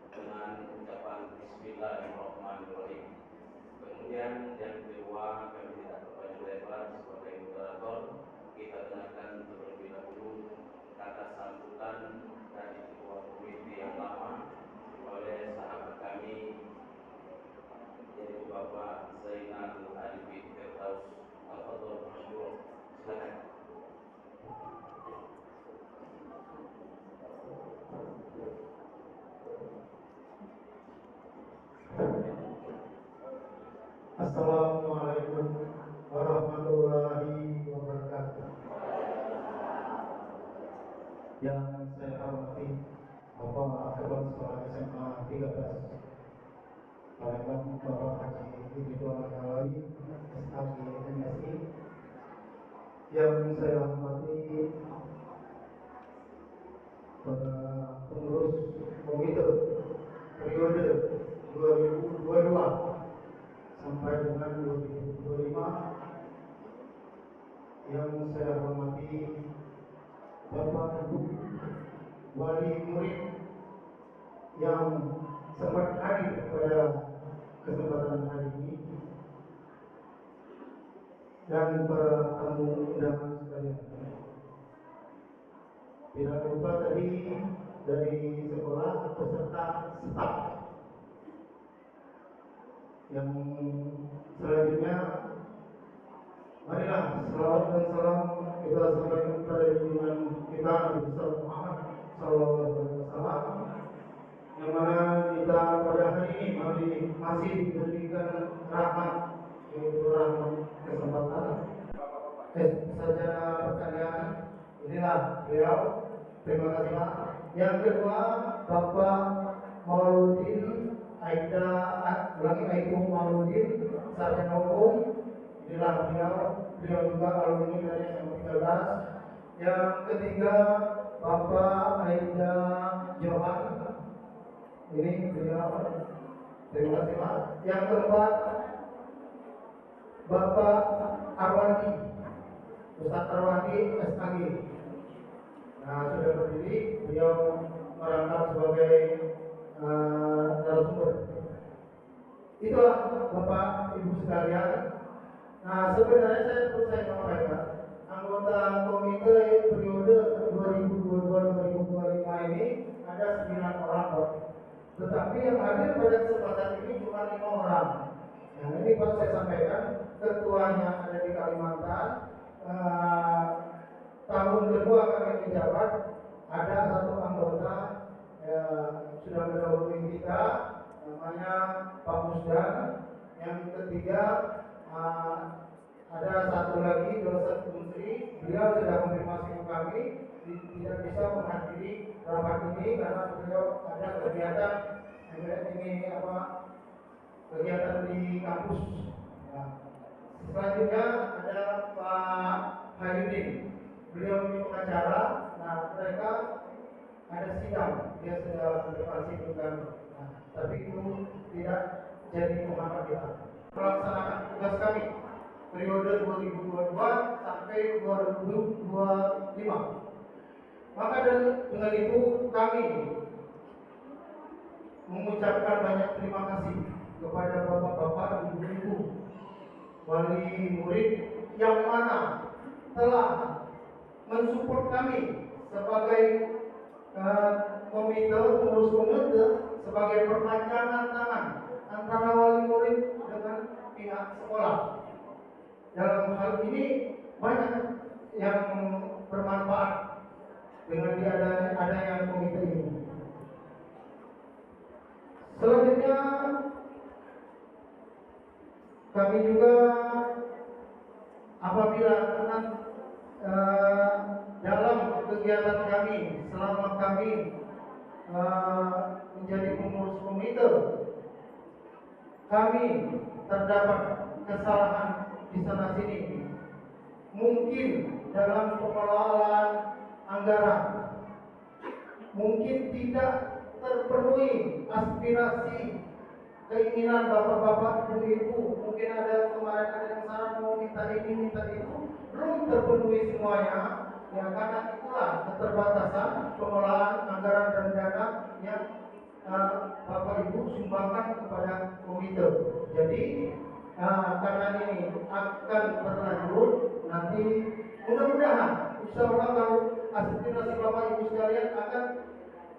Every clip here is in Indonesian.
dengan ucapan Bismillahirrahmanirrahim. Kemudian yang kedua, kami tidak berpanjang lebar sebagai moderator, kita dengarkan terlebih dahulu kata sambutan dari ketua komite yang lama oleh sahabat kami yaitu Bapak Zainal Arifin Firdaus. Tafadhol masykur. Silakan. Assalamualaikum warahmatullahi wabarakatuh. Yang saya hormati Bapak Kepala Sekolah SMA 13 Palembang, Bapak Haji Ridwan Nawawi, SHG MSI. Yang saya hormati para pengurus komite periode 2022 sampai dengan 2025. Yang saya hormati Bapak Ibu wali murid yang sempat hadir pada kesempatan hari ini, dan para tamu undangan sekalian. Tidak lupa tadi dari sekolah peserta staf. Yang selanjutnya, marilah selawat dan salam kita sampaikan kepada junjungan kita Nabi besar Muhammad SAW, yang mana kita pada hari ini masih diberikan rahmat, yaitu rahmat kesempatan sarjana pertanian. Inilah beliau. Terima kasih Pak. Yang kedua, Bapak Mauludin Mauludin, sarjana hukum. Inilah beliau juga alumni dari SMA 13. Yang ketiga, Bapak Aida Johan. Ini beliau. Terima kasih Pak. Yang keempat, Bapak Arwandi, Ustaz Arwandi SKG. Nah, sudah berdiri, beliau merangkap sebagai narasumber. Itulah Bapak Ibu sekalian. Nah, sebenarnya saya perlu sampaikan, anggota komite periode 2022-2025 ini ada 9 orang, Pak. Tetapi yang hadir pada kesempatan ini cuma 5 orang. Nah, ini Pak saya sampaikan, ketuanya ada di Kalimantan. Tahun kedua kami menjabat, ada satu anggota sudah mendahului kita, namanya Pak Musdan. Yang ketiga, ada satu lagi dosen menteri, beliau sudah konfirmasi ke kami tidak bisa menghadiri rapat ini karena beliau ada kegiatan kegiatan di kampus. Nah, selanjutnya ada Pak Hayudin, beliau ini pengacara. Nah, mereka ada sidang, dia sudah konfirmasi dengan, tapi itu tidak jadi penghambat kita melaksanakan tugas kami periode 2022 sampai 2025. Maka dengan itu kami mengucapkan banyak terima kasih kepada bapak-bapak, ibu-ibu, wali murid yang mana telah mensupport kami sebagai pengurus komite, sebagai perpanjangan tangan antara wali murid dengan pihak sekolah. Dalam hal ini banyak yang bermanfaat dengan adanya komite ini. Selanjutnya, kami juga apabila dalam kegiatan kami selama kami menjadi pengurus komite, kami terdapat kesalahan di sana sini, mungkin dalam pengelolaan anggaran, mungkin tidak terpenuhi aspirasi keinginan bapak-bapak, ibu-ibu, mungkin ada kemarin ada yang saran mau minta ini minta itu, belum terpenuhi semuanya. Ya, karena itulah keterbatasan pengelolaan anggaran dan dana yang sumbangkan kepada komite. Jadi karena ini akan berlanjut, nanti mudah-mudahan insya Allah kalau aspirasi Bapak Ibu sekalian akan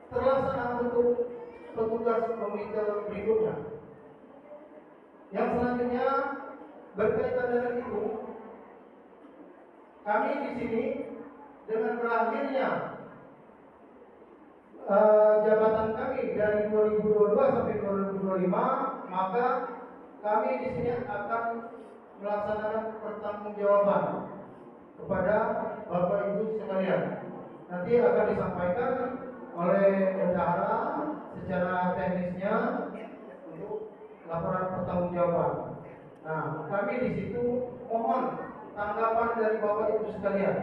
terlaksana untuk petugas komite berikutnya. Yang selanjutnya berkaitan dengan itu, kami di sini dengan berakhirnya jabatan kami dari 2022 sampai 2025, maka kami di sini akan melaksanakan pertanggungjawaban kepada Bapak Ibu sekalian. Nanti akan disampaikan oleh bendahara secara teknisnya untuk laporan pertanggungjawaban. Nah, kami di situ mohon tanggapan dari Bapak Ibu sekalian.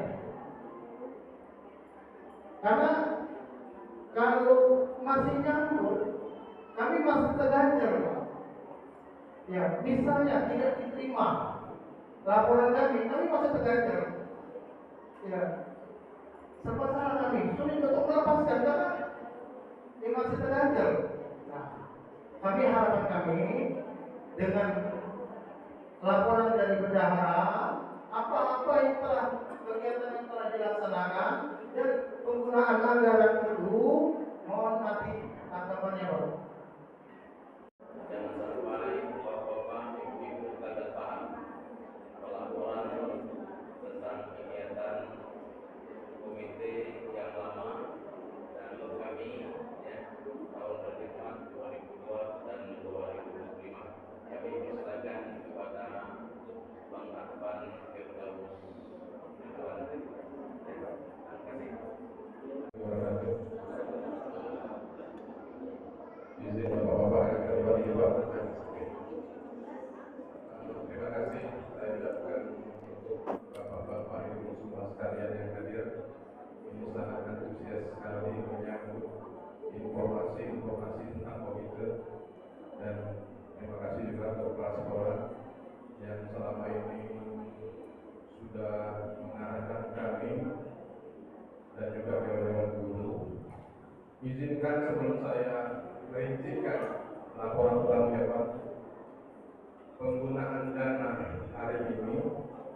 Karena kalau masih nyangkut, kami masih terganjal, Pak. Ya, misalnya tidak diterima laporan kami masih terganjal. Ya, serba salah kami, sulit untuk melepaskan karena ini masih terganjal. Nah, kami harapan kami dengan laporan dari bendahara, apa-apa yang telah kegiatan yang telah dilaksanakan dan penggunaan anggaran itu, mohon nanti tanggapannya, Pak. Jangan sampai bapak-bapak, ibu-ibu tidak paham pelaporan tentang kegiatan komite yang lama dan untuk kami ya, tahun berkhidmat 2002 dan 2005. Kami persilakan kepada Bang Akban Firdaus. Izin Bapak-Bapak yang kami hormati, terima kasih saya ucapkan untuk Bapak-Bapak Ibu semua sekalian yang hadir. Ini sangat antusias sekali menyambut informasi-informasi tentang komite, dan terima kasih juga untuk kepala sekolah yang selama ini sudah mengarahkan kami dan juga dewan guru. Izinkan sebelum saya merincikan laporan pertanggungjawaban penggunaan dana hari ini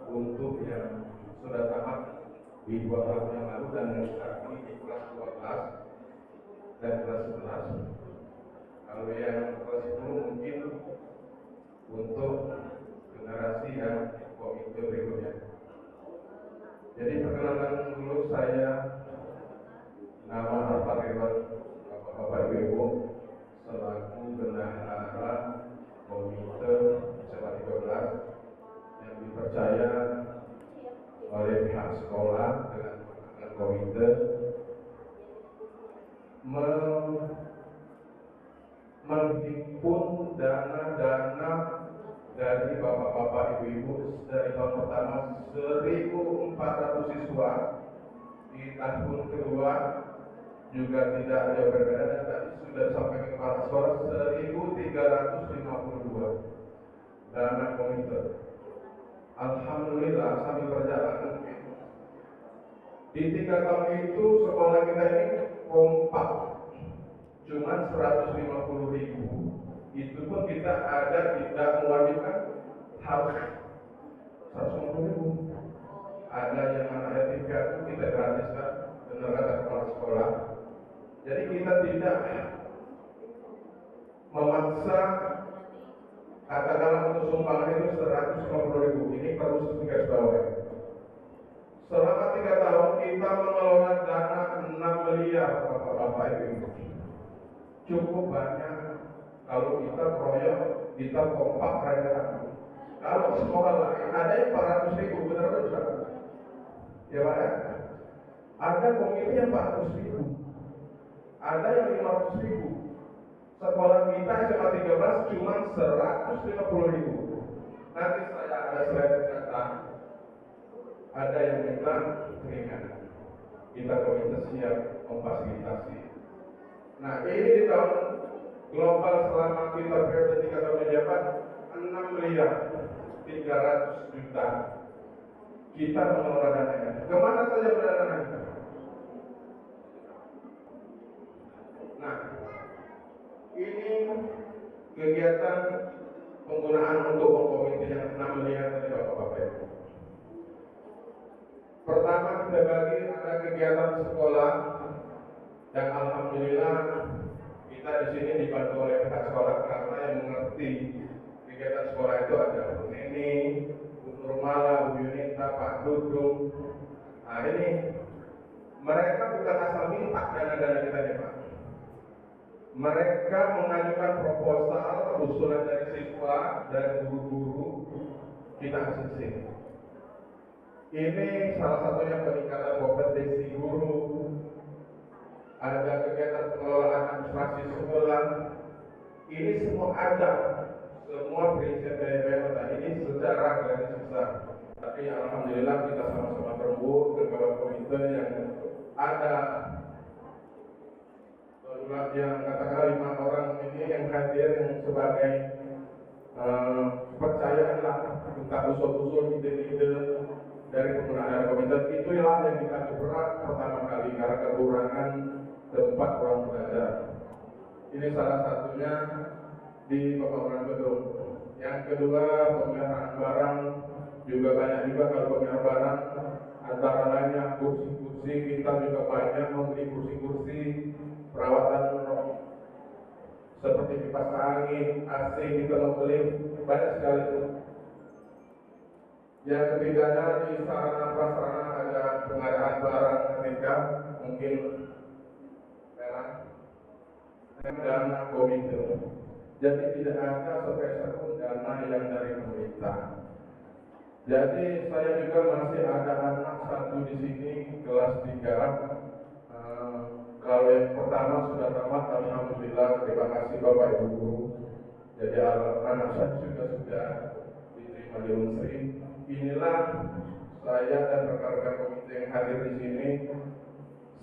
untuk yang sudah tamat di 2 tahun yang lalu dan yang sekarang ini di kelas 12 dan kelas 11. Kalau yang kelas 10 mungkin untuk generasi yang komite berikutnya. Jadi perkenalkan dulu, saya nama Arfan Ridwan, Bapak Ibu, selaku bendahara komite SMA 13 yang dipercaya oleh pihak sekolah dengan komite menghimpun dana-dana dari bapak-bapak ibu-ibu dari tahun pertama 1.400 siswa, di tahun kedua juga tidak ada berbeda, dan tadi sudah disampaikan kepala sekolah 1.352 dana komite. Alhamdulillah sambil perjalanan di 3 tahun itu sekolah kita ini kompak, cuman 150.000. Itu pun kita ada tidak mewajibkan harus 150.000. Ada yang anak yatim piatu kita gratiskan, benar kata kepala sekolah. Jadi kita tidak memaksa, katakanlah untuk sumbangan itu 150.000. Ini perlu digarisbawahi. Selama 3 tahun kita mengelola dana 6 miliar, Bapak-Bapak Ibu. Cukup banyak kalau kita proyek, kita kompak keren-keren. Kalau sekolah lain ada yang 400.000, benar-benar. Ya Pak ya? Ada komite yang 400.000, ada yang 500.000. Sekolah kita SMA 13 cuma 150.000. Nanti saya ada slide kata, ada yang minta ringan. Kita komite siap memfasilitasi. Nah ini di tahun global selama kita periode 3 tahun menjabat 6 miliar 300 juta. Kita mengelola dananya. Kemana saja dana kita? Nah, ini kegiatan penggunaan untuk komite yang 6 miliar tadi Bapak-Bapak Ibu. Pertama kita bagi ada kegiatan sekolah dan alhamdulillah kita di sini dibantu oleh pihak sekolah karena yang mengerti kegiatan sekolah itu ada Bu Neni, Bu Nurmala, Bu Yunita, Pak Dudung. Nah ini mereka bukan asal minta dana-dana kita nih Pak. Mereka mengajukan proposal usulan dari siswa, dari guru-guru, kita asisi. Ini salah satunya peningkatan kompetensi guru, ada kegiatan pengelolaan administrasi sekolah. Ini semua ada, semua prinsip DPR ini secara garis besar. Tapi alhamdulillah kita sama-sama berembuk ke bawah komite yang ada yang katakanlah 5 orang ini yang hadir yang sebagai kepercayaan lah minta usul-usul ide-ide dari penggunaan komite. Itulah yang kita berat pertama kali karena kekurangan tempat ruang belajar. Ini salah satunya di pembangunan gedung. Yang kedua pemeliharaan barang juga banyak juga kalau pemeliharaan barang antara lainnya kursi-kursi kita juga banyak membeli kursi-kursi perawatan seperti kipas angin, AC kita membeli banyak sekali. Yang ketiganya di sarana prasarana ada pengadaan barang ketika mungkin dana komite. Jadi tidak ada sepeser pun dana yang dari pemerintah. Jadi saya juga masih ada anak satu di sini kelas 3. Kalau yang pertama sudah tamat, alhamdulillah, terima kasih Bapak Ibu guru. Jadi anak saya juga sudah diterima di Unsri. Inilah saya dan rekan-rekan komite yang hadir di sini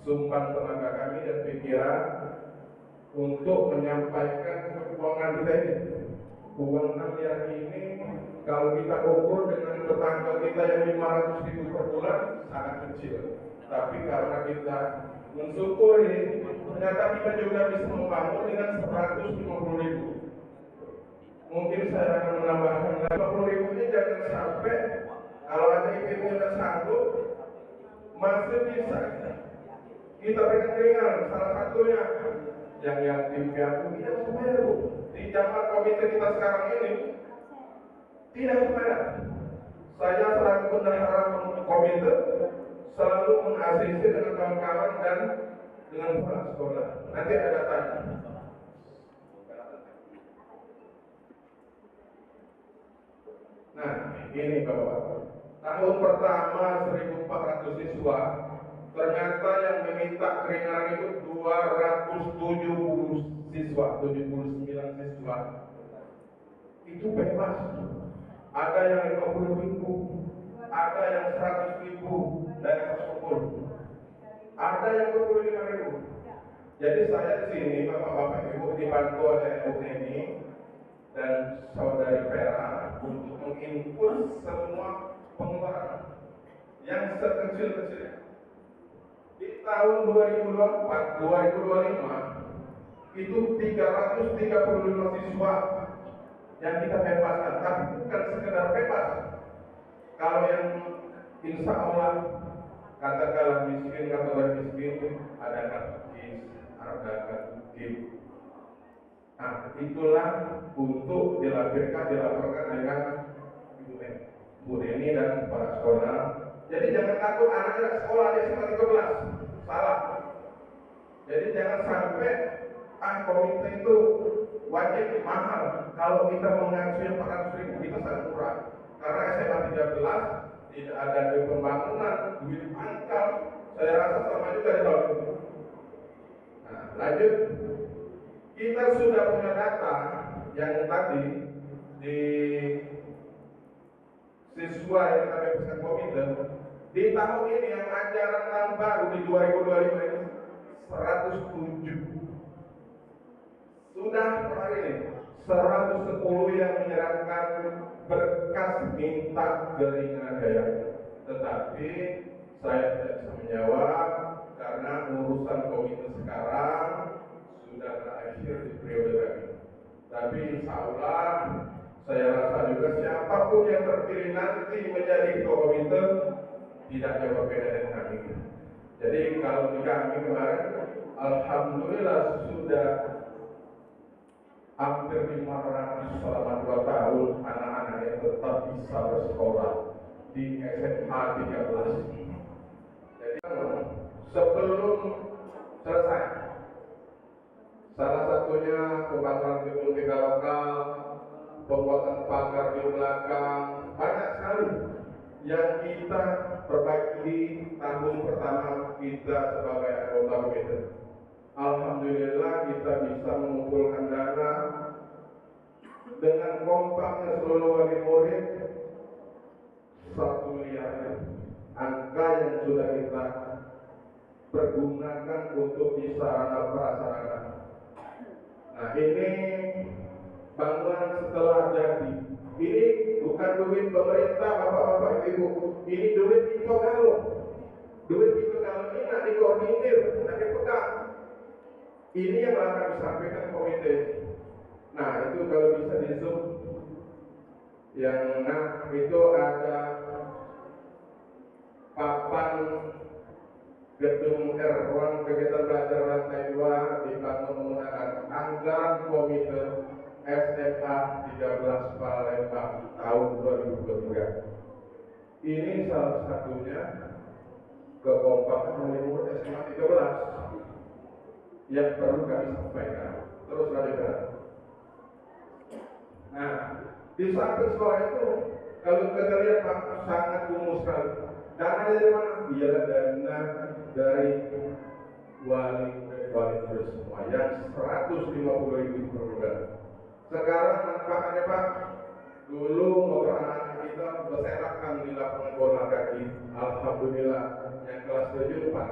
sumbang tenaga kami dan pikiran untuk menyampaikan keuangan kita ini. Uang 6 miliar ini kalau kita ukur dengan tetangga kita yang 500.000 per bulan sangat kecil. Tapi karena kita mensyukuri, ternyata kita juga bisa membangun dengan 150.000. Mungkin saya akan menambahkan 50.000 ini jangan sampai kalau ada ibu yang sanggup masih bisa kita berikan keringan. Salah satunya yang yatim piatu tidak supaya Bu. Di zaman komite kita sekarang ini tidak supaya. Saya selaku bendahara komite selalu mengasisi dengan kawan-kawan dan dengan kepala sekolah. Nanti ada tanya. Nah, ini Bapak. Tahun pertama 1.400 siswa. Ternyata yang meminta keringanan itu 270 siswa, 79 siswa. Itu bebas. Ada yang 50.000, ada yang 100.000 dari sekolah. Ada yang 25.000. Jadi saya di sini Bapak-bapak Ibu dibantu oleh Bu Neni dan saudari Vera untuk menginput semua pengeluaran yang sekecil-kecilnya. Di tahun 2024, 2025 itu 335 siswa yang kita bebaskan, tapi bukan sekedar bebas. Kalau yang insya Allah katakanlah miskin, kategori miskin, ada kartis, ada kartu. Nah, itulah untuk dilaporkan dengan Bu Neni dan kepala sekolah. Jadi jangan takut anaknya sekolah di SMA 13, salah. Jadi jangan sampai komite itu wajib mahal. Kalau kita mengacu yang 400.000 kita sangat murah. Karena SMA 13 tidak ada duit pembangunan, duit pangkal. Saya rasa sama juga di tahun ini. Nah, lanjut. Kita sudah punya data yang tadi di siswa yang kita bebaskan komite. Di tahun ini yang ajaran tahun baru di 2025 ini 107. Sudah per hari ini 110 yang menyerahkan berkas minta keringanan biaya. Tetapi saya tidak bisa menjawab karena urusan komite sekarang sudah berakhir di periode kami. Dan Tapi insya Allah saya rasa juga siapapun yang terpilih nanti menjadi ketua komite tidak jauh berbeda dengan kami. Jadi kalau di kami kemarin, alhamdulillah sudah hampir 500 selama 2 tahun anak-anak yang tetap bisa bersekolah di SMA 13. Jadi sebelum selesai, salah satunya pembangunan gedung 3 lokal, pembuatan pagar di belakang, banyak sekali yang kita perbaiki di tahun pertama kita sebagai anggota komite. Alhamdulillah kita bisa mengumpulkan dana dengan kompaknya seluruh wali murid 1 miliar, angka yang sudah kita pergunakan untuk di sarana prasarana. Nah ini bangunan setelah jadi, ini bukan duit pemerintah bapak-bapak ibu, ini duit Ito Galo. Duit Ito Galo ini nak dikoordinir, nak dipegang. Ini yang akan disampaikan komite. Nah itu kalau bisa di zoom, yang itu ada papan gedung ruang kegiatan belajar lantai 2 dibangun menggunakan anggaran komite SMA 13 Palembang tahun 2023. Ini salah satunya kekompakan wali murid SMA 13 yang perlu kami sampaikan. Terus lanjutkan. Nah, di samping sekolah itu, kalau kita lihat Pak, sangat kumuh sekali. Dana dari mana? Ialah dana dari wali murid semua yang 150.000 per bulan. Sekarang manfaatnya Pak, dulu motor anak-anak kita berserakan di lapangan bola kaki. Alhamdulillah, yang kelas 7 Pak,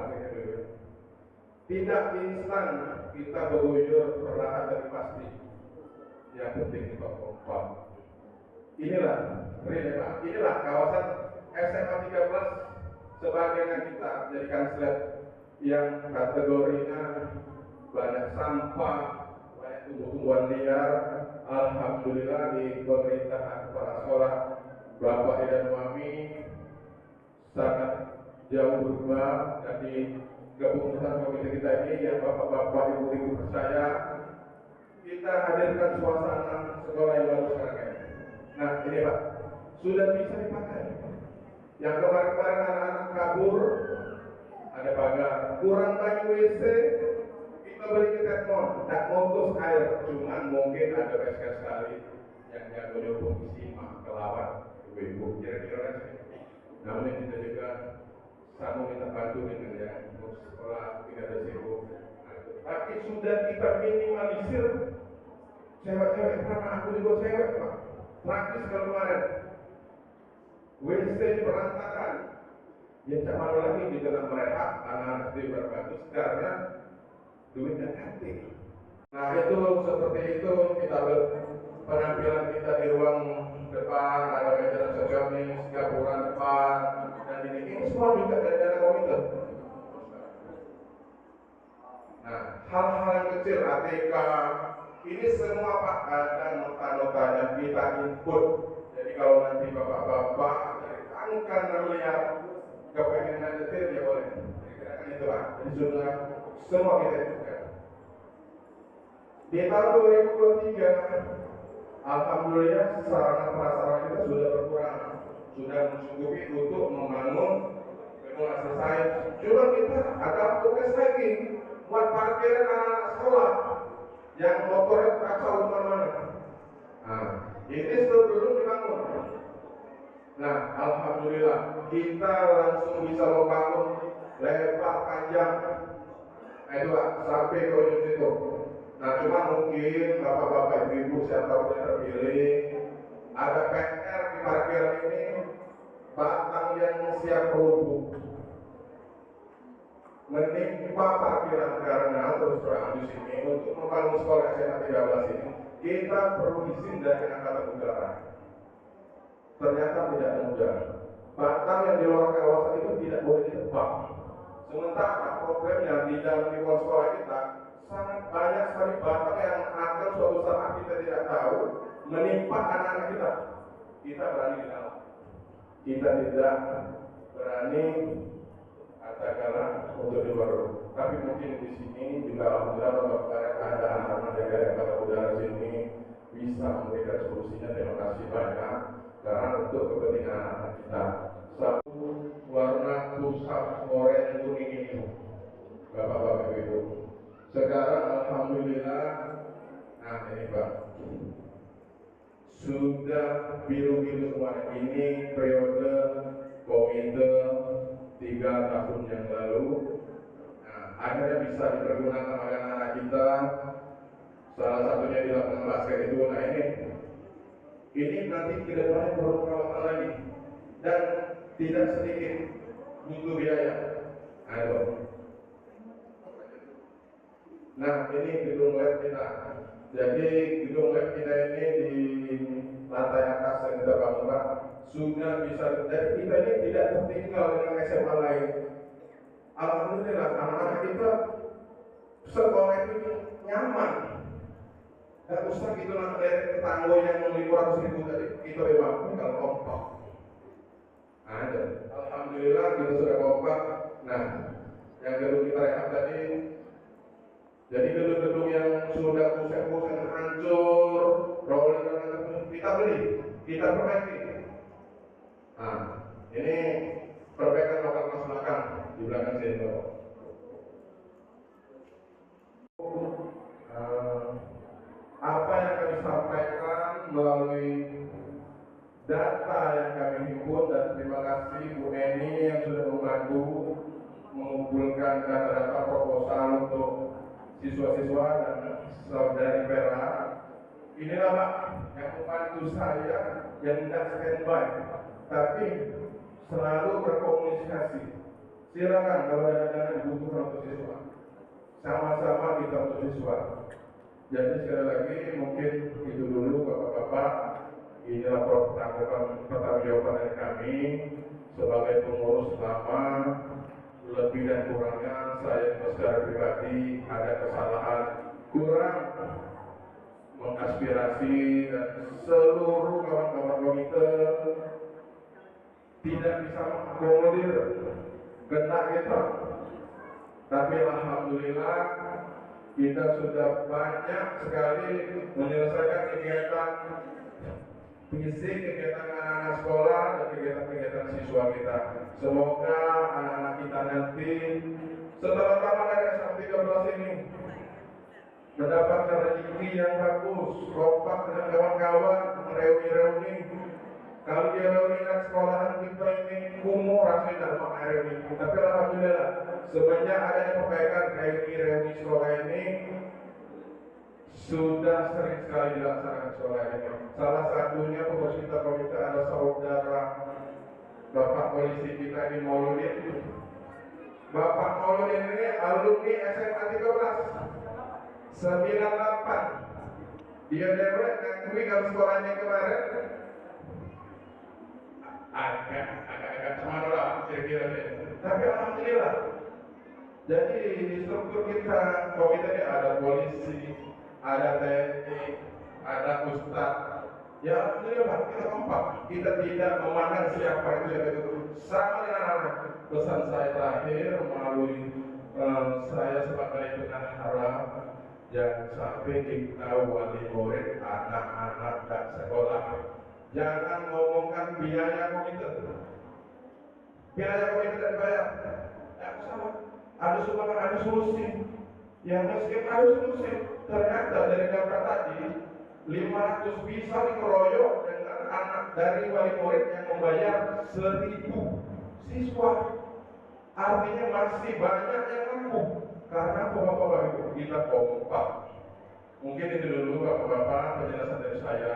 tidak instan kita berujur perlahan tapi pasti. Yang penting kita kompak. Inilah kawasan SMA 13 sebagaimana kita jadikan slide yang kategorinya banyak sampah, banyak tumbuh-tumbuhan liar. Alhamdulillah di pemerintahan kepala sekolah Bapak dan Mami sangat jauh berubah. Jadi kepengurusan komite kita ini yang bapak-bapak, ibu-ibu percaya, kita hadirkan suasana sekolah yang baru sekarang ini. Nah ini Pak, sudah bisa dipakai. Yang kemarin-kemarin anak-anak kabur, ada pagar, kurang banyak WC, kita beli ke Tetmon, tak montos air, cuman mungkin ada PSK sekali yang jago nyobong simak kelawan ibu-ibu, kira-kira kan. Namun kita juga sama minta bantu dengan yang untuk sekolah tidak ada sibuk. Tapi sudah kita minimalisir cewek-cewek, karena aku juga cewek Pak. Praktis kalau kemarin WC berantakan, ya tak mana lagi di dalam mereka anak-anak di berbagus karena duitnya ganti. Nah itu seperti itu kita penampilan kita di ruang depan, ada meja resepsionis, gapuran depan, dan ini semua juga dari dana komite. Nah hal-hal yang kecil, ATK, ini semua Pak ada nota-notanya kita input. Jadi kalau nanti bapak-bapak dari angka 6 miliar kepengen ngetir ya boleh. Kira-kira itu Pak. Jadi sudah semua kita inputkan. Di tahun 2023, alhamdulillah sarana prasarana kita sudah berkurang, sudah mencukupi untuk membangun gedung selesai. Cuma kita ada tugas lagi buat parkiran anak-anak sekolah yang motornya kacau di mana-mana. Nah, ini sebelum dibangun. Nah, alhamdulillah kita langsung bisa membangun lebar panjang. Itu Pak, sampai ke ujung situ. Nah, cuma mungkin bapak-bapak ibu-ibu siapa yang terpilih ada PR di parkiran ini, batang yang siap rubuh menimpa parkiran karena terus terang di sini untuk membangun sekolah SMA 13 ini kita perlu izin dari Angkatan Udara. Ternyata tidak mudah. Batang yang di luar kawasan itu tidak boleh ditebang. Sementara problemnya di dalam lingkungan sekolah kita sangat banyak sekali batang yang akan suatu saat kita tidak tahu menimpa anak-anak kita, kita berani di dalam. Kita tidak berani katakanlah untuk di luar. Tapi mungkin di sini juga alhamdulillah ada anak-anak dari Angkatan Udara sini bisa memberikan solusinya. Terima kasih banyak karena untuk kepentingan anak-anak kita. Satu warna pusat oranye kuning ini, bapak-bapak ibu. Sekarang alhamdulillah, nah ini Pak, sudah biru-biru semua. Ini periode komite 3 tahun yang lalu. Nah, akhirnya bisa dipergunakan oleh anak-anak kita. Salah satunya di lapangan basket itu. Nah ini nanti ke depannya perlu perawatan lagi dan tidak sedikit butuh biaya. Ayo. Nah ini gedung lab kita. Jadi gedung lab kita ini di lantai atas yang kita bangun Pak sudah bisa. Jadi kita ini tidak tertinggal dengan SMA lain. Alhamdulillah anak-anak kita sekolah itu nyaman. Dan usah gitu lah dari tetangga yang 500.000 tadi kita memang kalau kompak. Ada. Alhamdulillah kita sudah kompak. Nah, yang gedung kita rehab tadi. Jadi gedung-gedung yang sudah pusat-pusat hancur, rolling dan kita beli, kita perbaiki. Nah, ini perbaikan lokal kelas belakang di belakang sini. Apa yang kami sampaikan melalui data yang kami himpun, dan terima kasih Bu Eni yang sudah membantu mengumpulkan data-data proposal untuk siswa-siswa dan saudari Vera. Inilah Pak yang membantu saya yang tidak standby, tapi selalu berkomunikasi. Silakan kalau ada dana dibutuhkan untuk siswa, sama-sama kita untuk siswa. Jadi sekali lagi mungkin itu dulu Bapak-bapak. Inilah pertanggungjawaban dari kami sebagai pengurus lama. Lebih dan kurangnya saya secara pribadi ada kesalahan, kurang mengaspirasi dan seluruh kawan-kawan komite tidak bisa mengakomodir kehendak kita. Tapi alhamdulillah kita sudah banyak sekali menyelesaikan kegiatan fisik, kegiatan anak-anak sekolah dan kegiatan-kegiatan siswa kita. Semoga anak-anak kita nanti setelah tamat dari SM13 ini mendapatkan rezeki yang bagus, kompak dengan kawan-kawan, reuni-reuni. Kalau dia reunikan sekolahan kita ini kumuh rasanya dalam makna reuni. Tapi alhamdulillah semenjak adanya perbaikan reuni sekolah ini sudah sering sekali dilaksanakan sekolah ini. Salah satunya pengurus kita komite ada saudara Bapak polisi kita di Mauludin. Bapak Mauludin ini alumni SMA 13 98. Dia dewek ngakui kalau sekolahnya kemarin agak cemana lah kira-kira. Tapi alhamdulillah. Jadi di struktur kita komite ini ada polisi, ada TNI, ada ustadz. Ya alhamdulillah kita kompak. Kita tidak memandang siapa itu. Sama dengan anak. Pesan saya terakhir melalui saya sebagai pengarah, jangan sampai kita wali murid, anak-anak dan sekolah jangan ngomongkan biaya komite. Biaya komite tidak dibayar. Ya sama. Ada sumbangan, ada solusi. Yang miskin ada solusi. Ternyata dari data tadi 500 bisa dikeroyok dengan anak dari wali murid yang membayar 1.000 siswa. Artinya masih banyak yang mampu. Karena bapak-bapak ibu kita kompak. Mungkin itu dulu bapak-bapak penjelasan dari saya.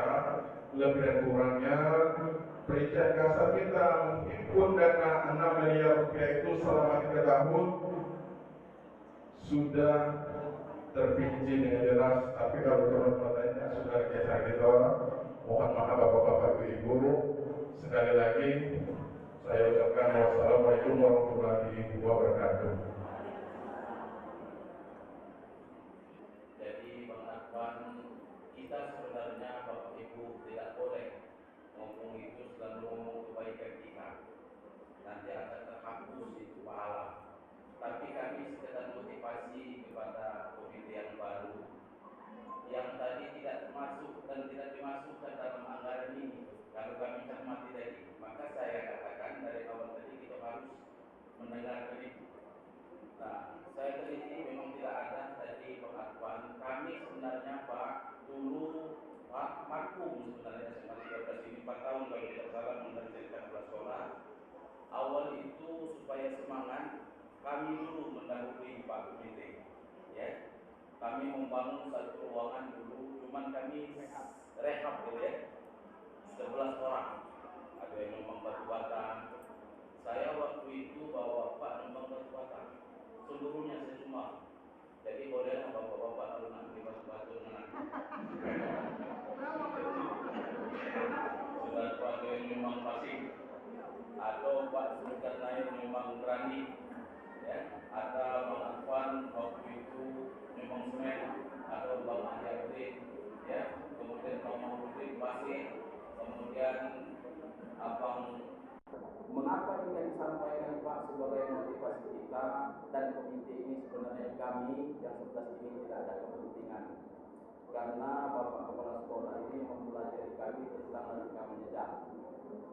Lebih dan kurangnya perincian kasar kita menghimpun dana 6 miliar rupiah itu selama 3 tahun sudah terperinci dengan jelas. Tapi kalau turun matanya sudah biasa kita, mohon maaf bapak-bapak ibu. Sekali lagi saya ucapkan wassalamualaikum warahmatullahi wabarakatuh. Jadi Bang Advan nanti akan terhapus itu pahala. Tapi kami sekedar motivasi kepada komite yang baru yang tadi tidak masuk dan tidak dimasukkan dalam anggaran ini. Kalau kami cermati tadi, maka saya katakan dari awal tadi kita harus mendengarkan itu. Nah, saya teliti memang tidak ada tadi pengakuan. Kami sebenarnya Pak dulu vakum sebenarnya SMA 13 ini 4 tahun kalau tidak salah menyelesaikan sekolah. Awal itu supaya semangat kami dulu mendahului Pak Komite, ya. Kami membangun satu ruangan dulu, cuman kami rehab gitu ya. 11 orang. Ada yang memang batu bata. Saya waktu itu bawa Pak memang batu bata. Seluruhnya saya semua. Jadi bolehlah bapak-bapak kalau nanti batu-batu dengan sudah Pak yang memang pasif atau Pak Zulkarnain memang berani, ya. Ada Bang Afwan waktu itu memang semen, atau Bang Ahyadin, ya. Kemudian Bang Mahmudin Pasir, kemudian Abang. Mengapa ini yang disampaikan Pak sebagai motivasi kita dan komite ini sebenarnya kami yang 11 ini tidak ada kepentingan. Karena Bapak Kepala Sekolah ini mempelajari kami tentang rekam jejak.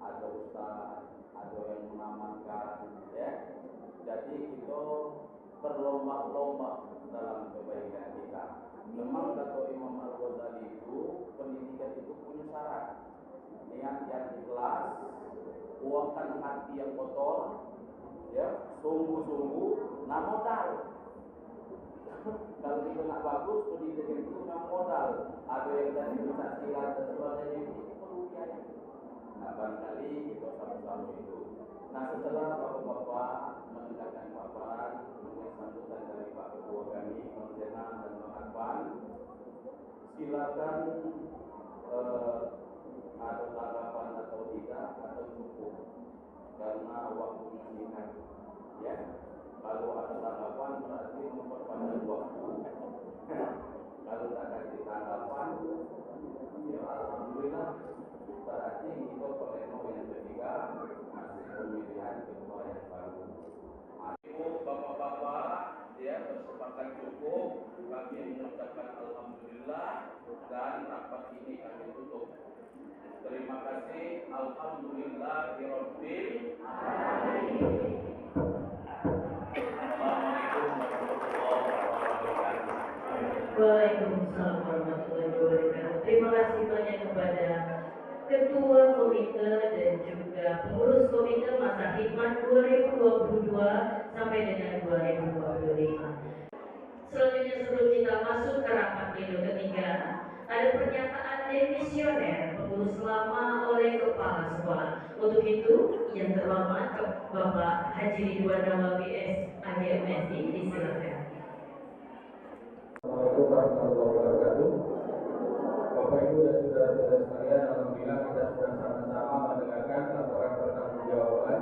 Ada ustaz, ada yang mengamankan, ya. Jadi kita berlomba-lomba dalam kebaikan kita. Memang kata Imam Al-Ghazali itu pendidikan itu punya syarat. Niat yang ikhlas, buangkan hati yang kotor, ya, sungguh-sungguh, nah modal. Kalau kita nak bagus, pendidikan itu memang modal. Ada yang tadi bisa silat dan sebagainya itu perlu biaya. Nah, barangkali kita sama-sama itu. Nah, setelah bapak-bapak mendengarkan paparan, kemudian sambutan dari Pak Ketua kami, Bang Zenan dan Bang Advan, silakan ada tanggapan atau tidak atau cukup karena waktunya singkat, ya. Kalau ada tanggapan berarti memperpanjang waktu. Kalau tak kasih tanggapan, ya alhamdulillah berarti kita pleno yang ketiga masih pemilihan ketua yang baru. Ibu bapak-bapak, ya, bersepakat cukup. Kami mengucapkan alhamdulillah dan rapat ini kami tutup. Terima kasih. Alhamdulillahirabbil alamin. Assalamualaikum warahmatullahi wabarakatuh. Waalaikumsalam warahmatullahi wabarakatuh. Terima kasih banyak kepada Ketua Komite dan juga pengurus Komite Masa Hikmat 2022 sampai dengan 2025. Selanjutnya sebelum kita masuk ke rapat pleno ketiga, ada pernyataan demisioner pengurus lama oleh Kepala Sekolah. Untuk itu, yang terhormat Bapak Haji Ridwan Nawawi SAGMSI, disilakan. Assalamualaikum warahmatullahi wabarakatuh. Bapak Ibu dan saudara-saudara sekalian, alhamdulillah kita sudah sama-sama mendengarkan laporan pertanggungjawaban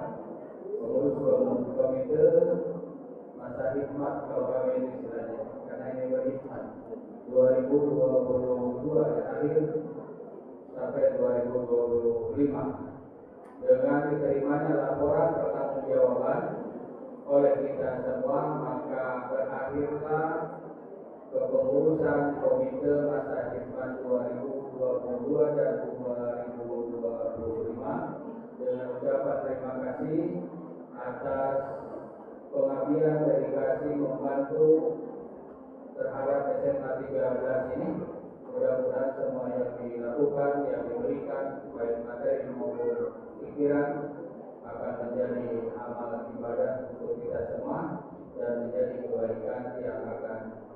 pengurus komite masa hikmat, kalau kami ini istilahnya, karena ini berhikmat 2022 akhir sampai 2025. Dengan diterimanya laporan pertanggungjawaban oleh kita semua, maka berakhirlah kepengurusan Komite Masa Hikmat 2022 dan 2025 dengan ucapan terima kasih atas pengabdian dedikasi membantu terhadap SMA 13 ini. Mudah-mudahan semua yang dilakukan, yang diberikan, baik materi maupun pikiran, akan menjadi amal ibadah untuk kita semua dan menjadi kebaikan yang akan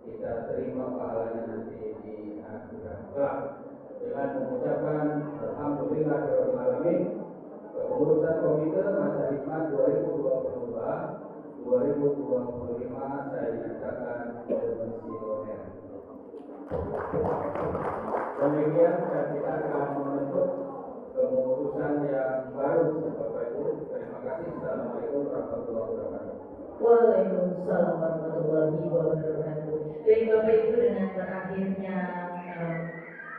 kita terima pahalanya nanti di akhirat kelak. Dengan mengucapkan alhamdulillahirabbil alamin, kepengurusan Komite Masa Hikmat 2022-2025 saya nyatakan demisioner. Demikian kita akan membentuk kepengurusan yang baru. Bapak Ibu, terima kasih. Assalamualaikum warahmatullahi wabarakatuh. Waalaikumsalam warahmatullahi wabarakatuh. Baik Bapak Ibu, dengan berakhirnya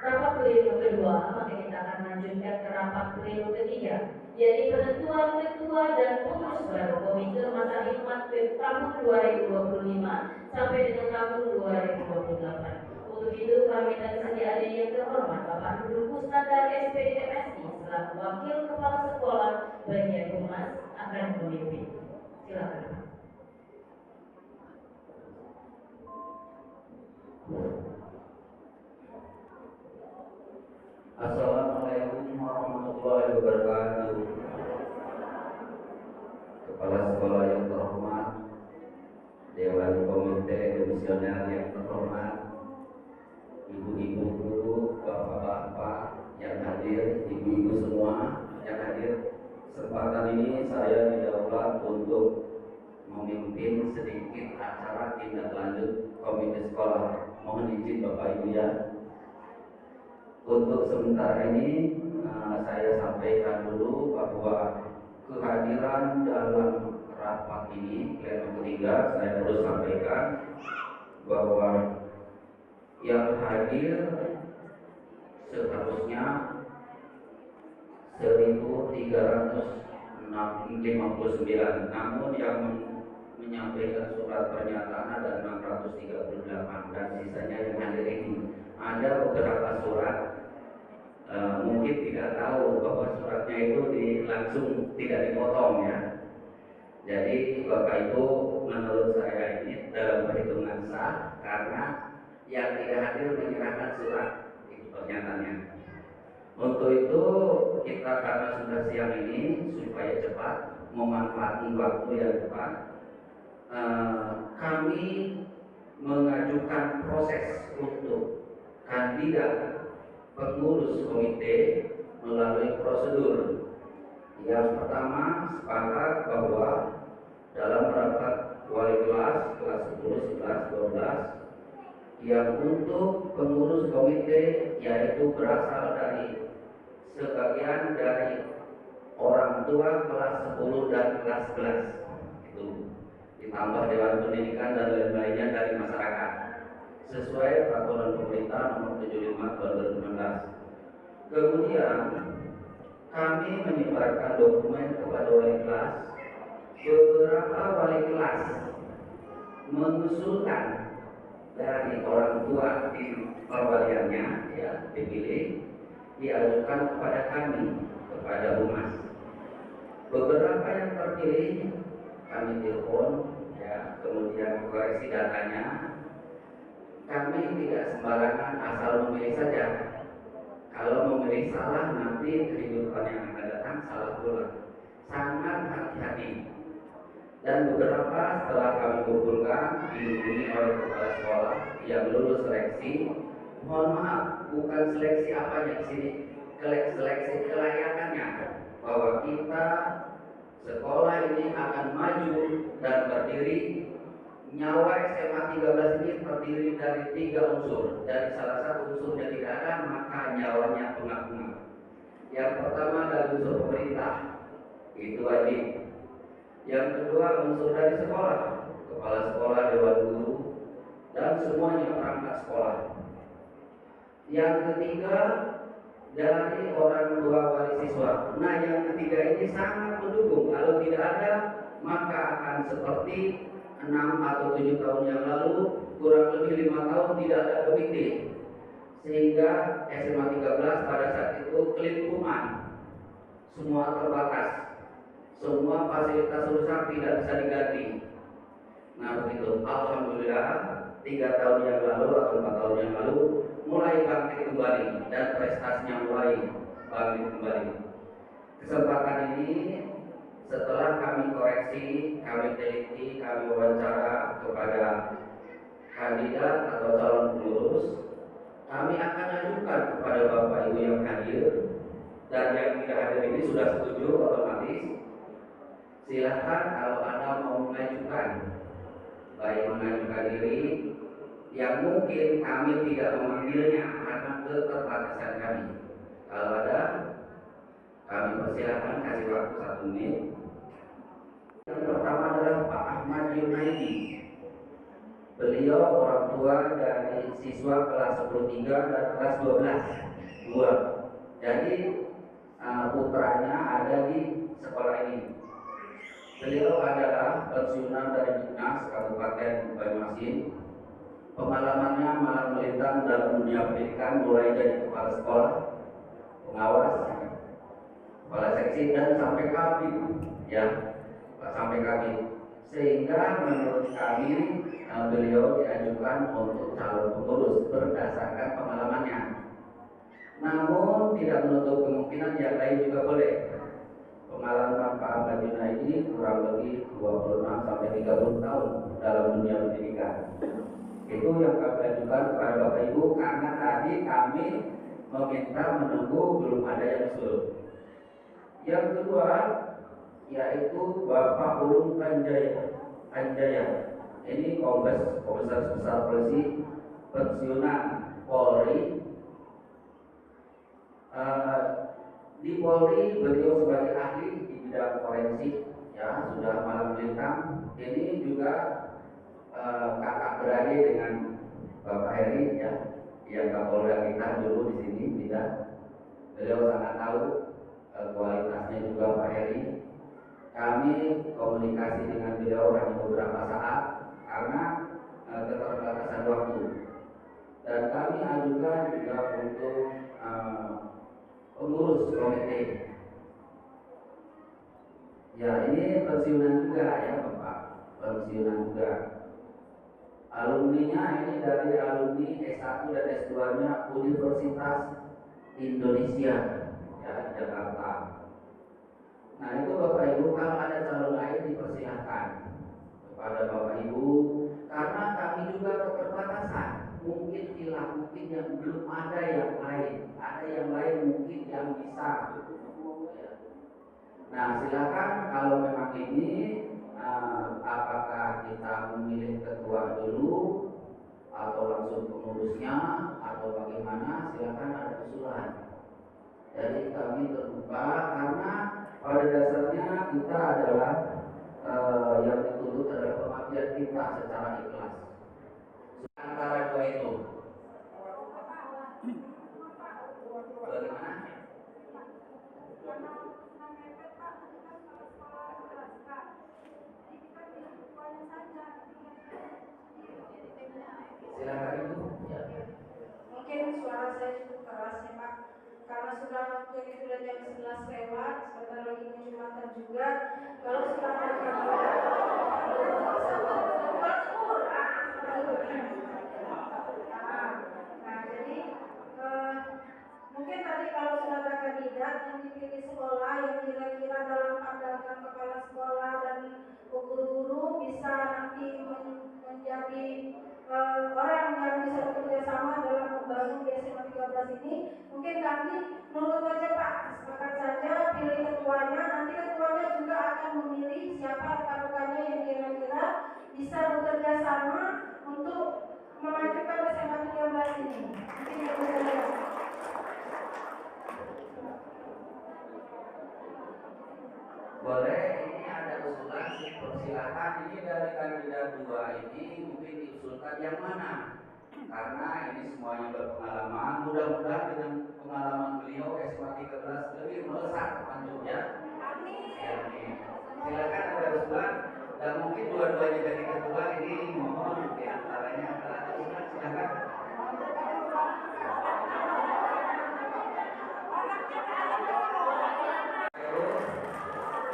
rapat pleno kedua, maka kita akan lanjutkan ke rapat pleno ketiga, Jadi penentuan ketua dan pengurus baru Komite Masa Hikmat tahun 2025 sampai dengan tahun 2028. Untuk itu kami dan sediaannya yang terhormat Bapak Nurul Kusnandar SPDMSI selaku Wakil Kepala Sekolah bagian Humas akan memimpin. Silakan. Assalamualaikum warahmatullahi wabarakatuh. Kepala sekolah yang terhormat, Dewan Komite Komisioner yang terhormat, ibu-ibu guru, bapak-bapak yang hadir, ibu-ibu semua yang hadir. Kesempatan ini saya didaulat untuk memimpin sedikit acara tindak lanjut komite sekolah. Mohon izin Bapak Ibu ya. Untuk sementara ini saya sampaikan dulu bahwa kehadiran dalam rapat ini pleno ketiga, saya perlu sampaikan bahwa yang hadir seharusnya 1.359, namun yang menyampaikan surat pernyataan ada 638 dan sisanya yang hadir ini. Ada beberapa surat mungkin tidak tahu bahwa suratnya itu langsung tidak dipotong ya. Jadi Bapak Ibu, menurut saya ini dalam perhitungan sah karena yang tidak hadir menyerahkan surat itu pernyataannya. Untuk itu kita karena sudah siang ini supaya cepat memanfaatkan waktu yang cepat, kami mengajukan proses untuk kandidat pengurus komite melalui prosedur. Yang pertama, sepakat bahwa dalam rapat wali kelas 10, 11, 12 yang untuk pengurus komite yaitu berasal dari sebagian dari orang tua kelas 10 dan kelas 11 itu ditambah dewan pendidikan dan lain-lainnya dari masyarakat sesuai peraturan pemerintah nomor 75 tahun 2016. Kemudian kami menyebarkan dokumen kepada wali kelas. Beberapa wali kelas mengusulkan dari orang tua di perwaliannya ya dipilih diajukan kepada kami, kepada humas. Beberapa yang terpilih kami telepon ya, kemudian koreksi datanya. Kami tidak sembarangan asal memilih saja. Kalau memilih salah nanti kehidupan yang akan datang salah pula. Sangat hati-hati. Dan beberapa setelah kami kumpulkan dihubungi oleh kepala sekolah yang lulus seleksi. Mohon maaf, bukan seleksi apanya di sini, seleksi kelayakannya bahwa kita sekolah ini akan maju dan berdiri. Nyawa SMA 13 ini terdiri dari 3 unsur. Dari salah satu unsurnya tidak ada, maka nyawanya punah-punah. Yang pertama dari unsur pemerintah, itu wajib. Yang kedua unsur dari sekolah, kepala sekolah, dewan guru, dan semuanya perangkat sekolah. Yang ketiga dari orang tua wali siswa. Nah, yang ketiga ini sangat mendukung. Kalau tidak ada, maka akan seperti 6 atau 7 tahun yang lalu, kurang lebih 5 tahun tidak ada komite, sehingga SMA 13 pada saat itu kelimpungan, semua terbatas, semua fasilitas rusak tidak bisa diganti. Nah begitu, alhamdulillah 3 tahun yang lalu atau 4 tahun yang lalu mulai bangkit kembali dan prestasinya mulai bangkit kembali. Kesempatan ini setelah kami koreksi, kami teliti, kami wawancara kepada kandidat atau calon pengurus, kami akan ajukan kepada Bapak Ibu yang hadir dan yang tidak hadir ini sudah setuju otomatis. Silahkan kalau Anda mau mengajukan, baik mengajukan diri yang mungkin kami tidak memanggilnya karena keterbatasan kami. Kalau ada, kami persilahkan kasih waktu 1 menit. Yang pertama adalah Pak Ahmad Yunaidi. Beliau orang tua dari siswa kelas 10-3 dan kelas 12. Jadi putranya ada di sekolah ini. Beliau adalah pensiunan dari Dinas Kabupaten Banyuasin. Pengalamannya malang melintang dalam dunia pendidikan, mulai dari kepala sekolah, pengawas, kepala seksi, dan sampai kabin, ya, sampai kabin. Sehingga menurut kami beliau diajukan untuk calon pengurus berdasarkan pengalamannya. Namun tidak menutup kemungkinan yang lain juga boleh. Pengalaman Pak Ahmad Junaidi kurang lebih 26 sampai 30 tahun dalam dunia pendidikan. Itu yang kami ajukan kepada Bapak Ibu karena tadi kami meminta menunggu belum ada yang usul. Yang kedua yaitu Bapak Ulung Anjaya. Ini Komisaris Besar Polisi pensiunan Polri. Di Polri beliau sebagai ahli di bidang forensik, ya, sudah malang melintang. Ini juga kakak beradik dengan Bapak Heri, ya, yang Kapolda kita dulu di sini, tidak. Beliau sangat tahu kualitasnya juga Pak Heri. Kami komunikasi dengan beliau hanya beberapa saat karena keterbatasan waktu. Dan kami ajukan juga untuk pengurus komite. Ya, ini pensiunan juga ya Bapak, pensiunan juga. Alumninya ini dari alumni S1 dan S2-nya Universitas Indonesia, ya, di Jakarta. Nah, itu Bapak Ibu, kalau ada calon lain dipersilahkan kepada Bapak Ibu, karena kami juga keterbatasan. Mungkin yang belum ada yang lain mungkin yang bisa. Nah, silakan kalau memang ini apakah kita memilih ketua dulu atau langsung pengurusnya atau bagaimana, silakan ada usulan. Jadi kami terbuka karena pada dasarnya kita adalah yang dituntut adalah pengabdian kita secara ikhlas. Antara dua itu bagaimana? Silakan Ibu. Ya. Mungkin suara saya cukup keras ya Pak, karena sudah waktu ini sudah jam 11 lewat, sebentar lagi mau Jumatan juga. Kalau sudah jadi mungkin tadi kalau sudah ada kandidat yang dipilih sekolah yang kira-kira dalam pandangan kepala sekolah dan guru-guru bisa nanti menjadi orang yang bisa bekerja sama dalam membangun di SMA 13 ini, mungkin kami nurut aja Pak, sepakat saja pilih ketuanya. Nanti ketuanya juga akan memilih siapa rekan-rekannya yang kira-kira bisa bekerja sama untuk memajukan SMA 13 ini. Mungkin itu saja. Boleh, ini ada usulan, persilakan. Ini dari kandidat dua ini mungkin diusulkan yang mana? Karena ini semuanya berpengalaman. Mudah-mudahan dengan pengalaman beliau SMA 13 lebih melesat lanjutnya. Amin. Silakan ada usulan. Dan mungkin dua-duanya jadi ketua ini mohon diantaranya ada usulan, silakan.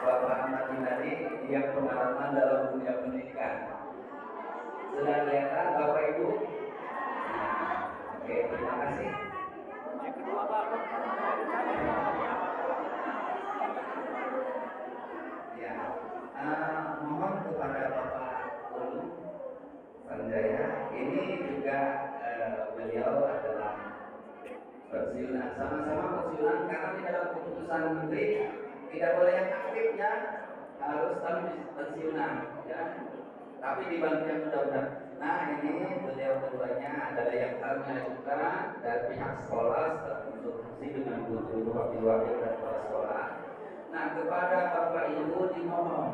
Bapak Ahmad Junaidi yang pengalaman dalam dunia pendidikan. Sudah kelihatan Bapak Ibu? Oke, terima kasih. Yang kedua Pak. Ya, mohon kepada Bapak Ulung Sanjaya. Ini juga beliau adalah pensiunan, sama-sama pensiunan karena di dalam keputusan menteri tidak boleh yang aktif ya, harus pensiunan ya. Tapi dibantu yang mudah-mudahan. Nah, ini beliau keduanya adalah yang kami ajukan dari pihak sekolah berkonsultasi dengan guru wakil-wakil dan kepala sekolah. Nah, kepada Bapak Ibu dimohon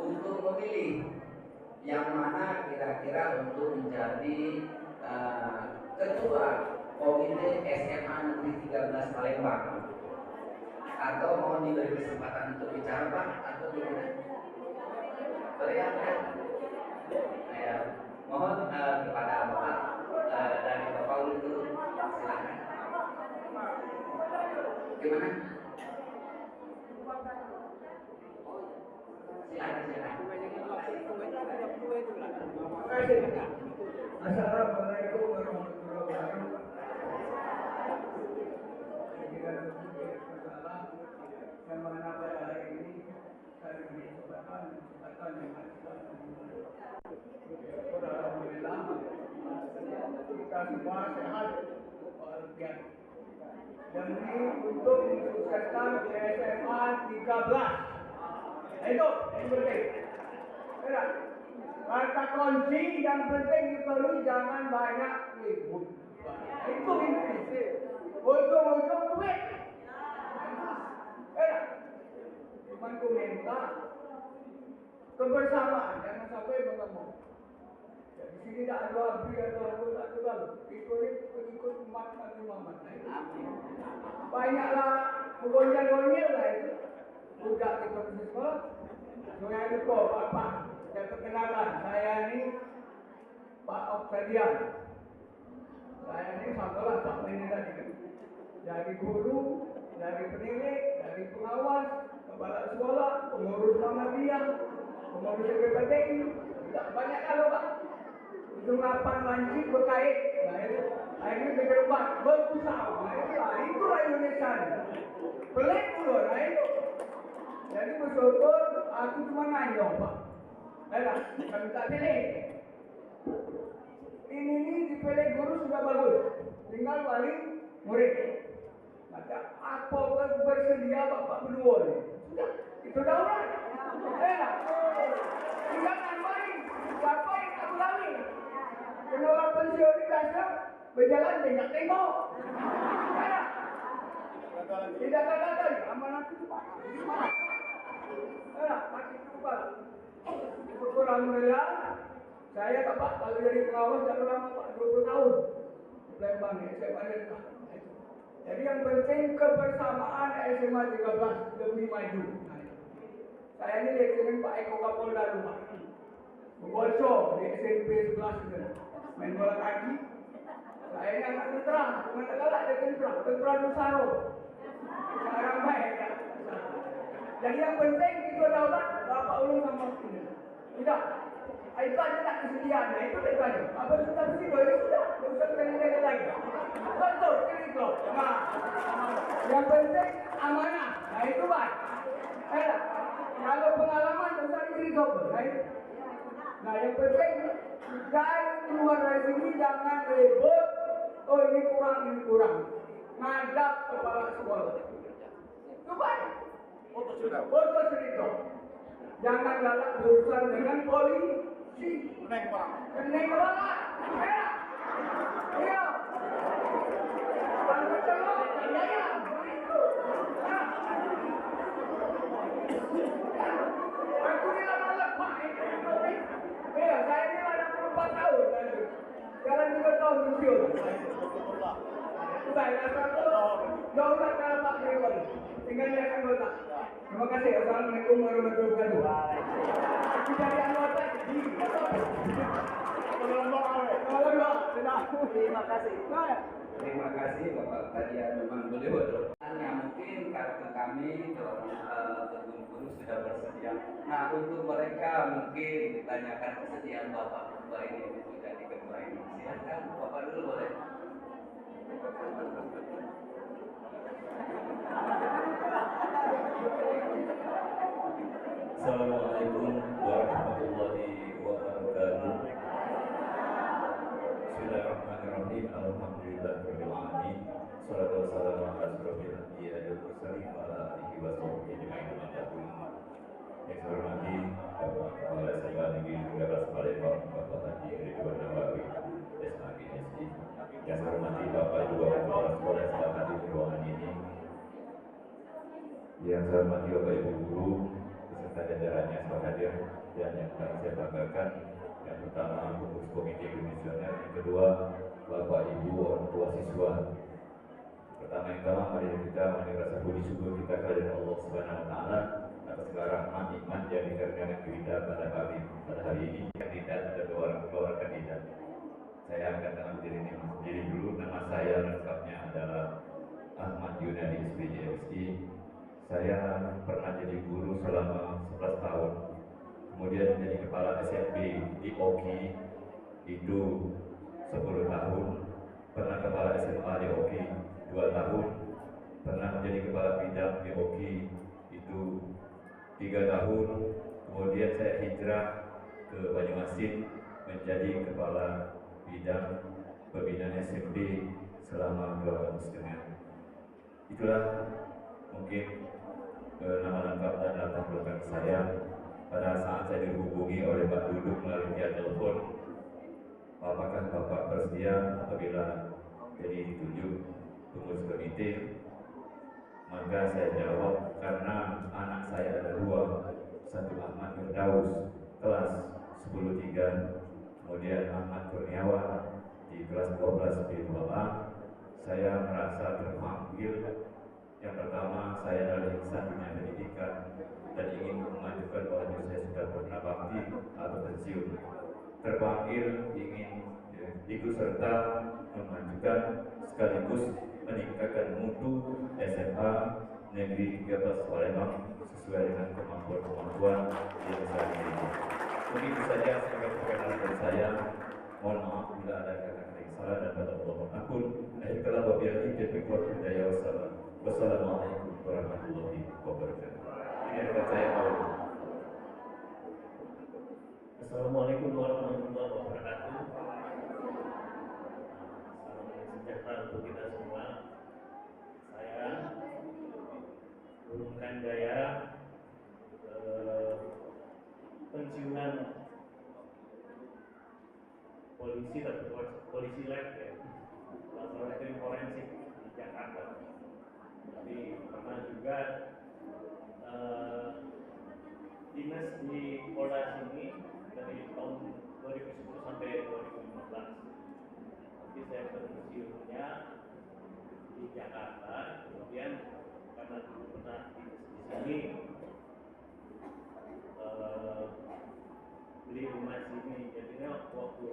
untuk memilih yang mana kira-kira untuk menjadi ketua Komite SMA Negeri 13 Palembang. Atau mohon diberi kesempatan untuk bicara Pak atau gimana? Boleh ya? Ya, mohon kepada Bapak dari Bapak untuk silakan. Gimana? Assalamualaikum warahmatullahi wabarakatuh. Yang mana pada hari ini saya diberi kesempatan yang alhamdulillah kita semua sehat walafiat. Dan ini untuk mensukseskan SMA 13. Itu yang penting. Kata kunci yang penting itu jangan banyak ribut. Itu inti. Ujung-ujung duit. Cuman ku minta kebersamaan, jangan sampai mengemuk. Di sini tak ada api, ada apa, tak tahu. Itu ni pengikut umat Nabi Muhammad. Banyaklah gonyal-gonyal lah itu. Budak kita di sekolah. Jangan lupa Pak. Saya perkenalkan, saya ni Pak Oktadian. Saya ni samalah tak main tadi. Dari guru, dari penilik, dari pengawas, kepala sekolah, pengurus Muhammadiyah, pengurus SPPTI, tak banyak kalau Pak. Ujung lapan lancip berkait, nah itu, akhirnya bergerak, berusaha, nah itulah Indonesia. Pelik dulu, nah itu. Jadi bersyukur, aku cuma nanya Pak. Kami tak pilih. Ini dipilih guru sudah bagus, tinggal wali murid. Maka apa bersedia Bapak berdua ni? Sudah, itu daulat. Tinggal nambahin siapa yang tak berani. Kena orang pensiun ni biasa berjalan tengok. Tidak gagal. Amanah itu Pak. Mati itu Pak. Alhamdulillah, saya Pak kalau jadi pengawas dah lama Pak 20 tahun. Lembang ni saya balik. Jadi yang penting kebersamaan SMA 13 demi maju. Saya ini letnan Pak Eko Kapolda rumah. Bocor di SMP 11 itu. Main bola kaki. Saya ini anak tentera, cuma tak galak dia tentera Nusaro. Sekarang baik ya. Jadi yang penting itu daulat Bapak ulun sama ini. Tidak. Itu aja tak kesediaan. Nah itu tak tanya. Apa sudah bersih boleh sudah. Tak usah kena lagi. Betul, itu. Nah, yang penting amanah. Nah itu baik. Kalau pengalaman tak usah cerita. Nah yang penting jangan keluar dari sini jangan ribut. Oh ini kurang. Ngadap kepala sekolah. Itu baik. Foto cerita. Jangan galak berurusan dengan polisi. Neng orang. Iya. Kalau betul, ya. Aku ni lama lepas. Ya, saya ni ada 4 tahun. Sekarang 3 tahun pensiun. Baik, daulat dalam Pak Dewan. Tinggal lihat anggota. Terima kasih. Assalamualaikum warahmatullahi wabarakatuh. Kita di anggota. Terima kasih. Terima kasih Bapak Oktadian, memang beliau yang mungkin kartu kami Teguh Guru sudah bersedia. Nah untuk mereka mungkin ditanyakan kesediaan Bapak Ketua ini untuk jadi Ketua ini. Silakan Bapak dulu boleh. Assalamualaikum warahmatullahi wabarakatuh. Bismillahirrahmanirrahim. Alhamdulillahirabbil alamin. Shalatu wassalamu ala asyrofil anbiya'i wal mursalin wa ala alihi wa sahbihi ajma'in. Yang saya hormati Bapak Kepala SMA Negeri 13 Palembang, Bapak Haji Ridwan Nawawi, SMAGSI. Yang saya hormati Bapak Ibu Kepala Sekolah yang sedang hadir di ruangan ini. Yang saya hormati Bapak Ibu guru beserta jajarannya yang hadir, dan yang akan saya banggakan yang pertama pengurus komite komisioner, yang kedua Bapak Ibu orang tua siswa, Pertama mari kita mengucapkan rasa puji syukur kita kepada Allah Subhanahu wa taala atas segala rahmat nikmat yang dikaruniakan kita pada hari ini. Kandidat ada dua orang kandidat. Saya akan kenalkan diri dulu. Nama saya lengkapnya adalah Ahmad Yunadi SPJSI. Saya pernah jadi guru selama 11 tahun. Kemudian menjadi kepala SMP di Oki itu 10 tahun. Pernah kepala SMA di Oki 2 tahun. Pernah menjadi kepala bidang di Oki itu 3 tahun. Kemudian saya hijrah ke Banyuasin menjadi kepala bidang pembinaan SMP selama 2 tahun setengah. Itulah mungkin nama lengkap dan latar belakang saya. Pada saat saya dihubungi oleh Pak Duduk melalui via telepon, apakah Bapak bersedia apabila jadi ditunjuk pengurus komite? Maka saya jawab, karena anak saya ada 2, satu Ahmad Firdaus kelas 10-3, kemudian Ahmad Kurniawan di kelas 12 B2A. Saya merasa terpanggil. Yang pertama, saya adalah insan dunia pendidikan dan ingin memajukan bahwa saya sudah pernah bakti atau pensiun. Terpanggil ingin ikut serta memajukan sekaligus meningkatkan mutu SMA Negeri 13 Palembang sesuai dengan kemampuan yang saya miliki. Mungkin itu saja sebagai perkenalan dari saya. Mohon maaf bila ada kata-kata yang salah dan pada Allah ampun. Akhir kala wabillahi taufiq wal hidayah. Wassalamualaikum warahmatullahi wabarakatuh. Ini adalah saya Paul. Assalamualaikum warahmatullahi wabarakatuh. Salam sejahtera untuk kita semua. Saya turunkan gaya pensiunan polisi atau polisi lab ya, laboratorium forensik di Jakarta. Jadi pernah juga dinas di Polda sini dari tahun 2010 sampai 2015. Tapi saya pensiunnya di Jakarta, kemudian karena dulu pernah di sini beli rumah sini, jadinya waktu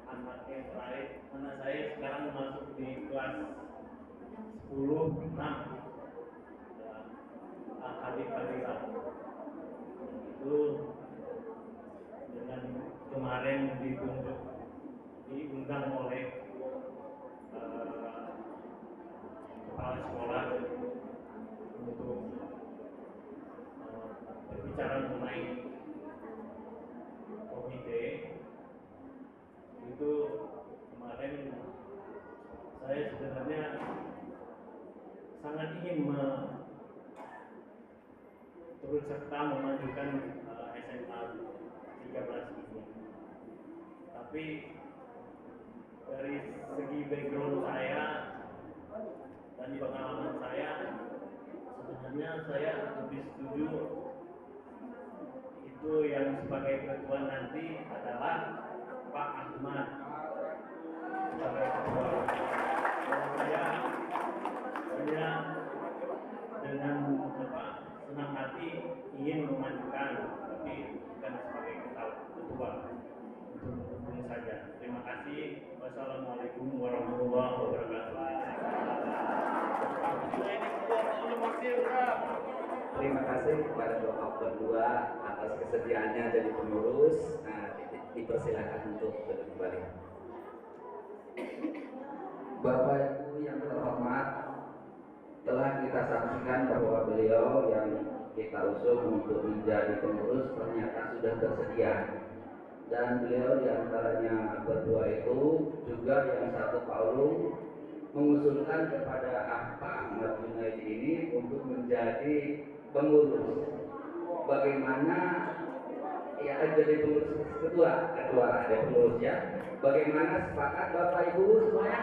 anak yang terakhir, anak saya sekarang masuk di kelas 10-6 adik-adikan itu dengan kemarin diundang oleh kepala sekolah untuk berbicara mengenai komite. Itu kemarin saya sebenarnya sangat ingin turut serta memajukan SMA 13 ini. Tapi dari segi background saya dan pengalaman saya, sebenarnya saya lebih setuju itu yang sebagai ketua nanti adalah Pak Ahmad sebagai ketua. Saya dengan senang hati ingin memajukan, tapi bukan sebagai ketua, untuk saja. Terima kasih. Wassalamualaikum warahmatullahi wabarakatuh. Terima kasih kepada Bapak berdua atas kesediaannya jadi pengurus. Nah, dipersilakan untuk kembali. Bapak Ibu yang terhormat, telah kita saksikan bahwa beliau yang kita usung untuk menjadi pengurus ternyata sudah bersedia, dan beliau diantaranya berdua itu juga yang satu Paulus mengusulkan kepada Pak Ahmad Junaidi ini untuk menjadi pengurus. Bagaimana ya jadi pengurus ketua ada pengurus ya. Bagaimana sepakat Bapak Ibu semuanya?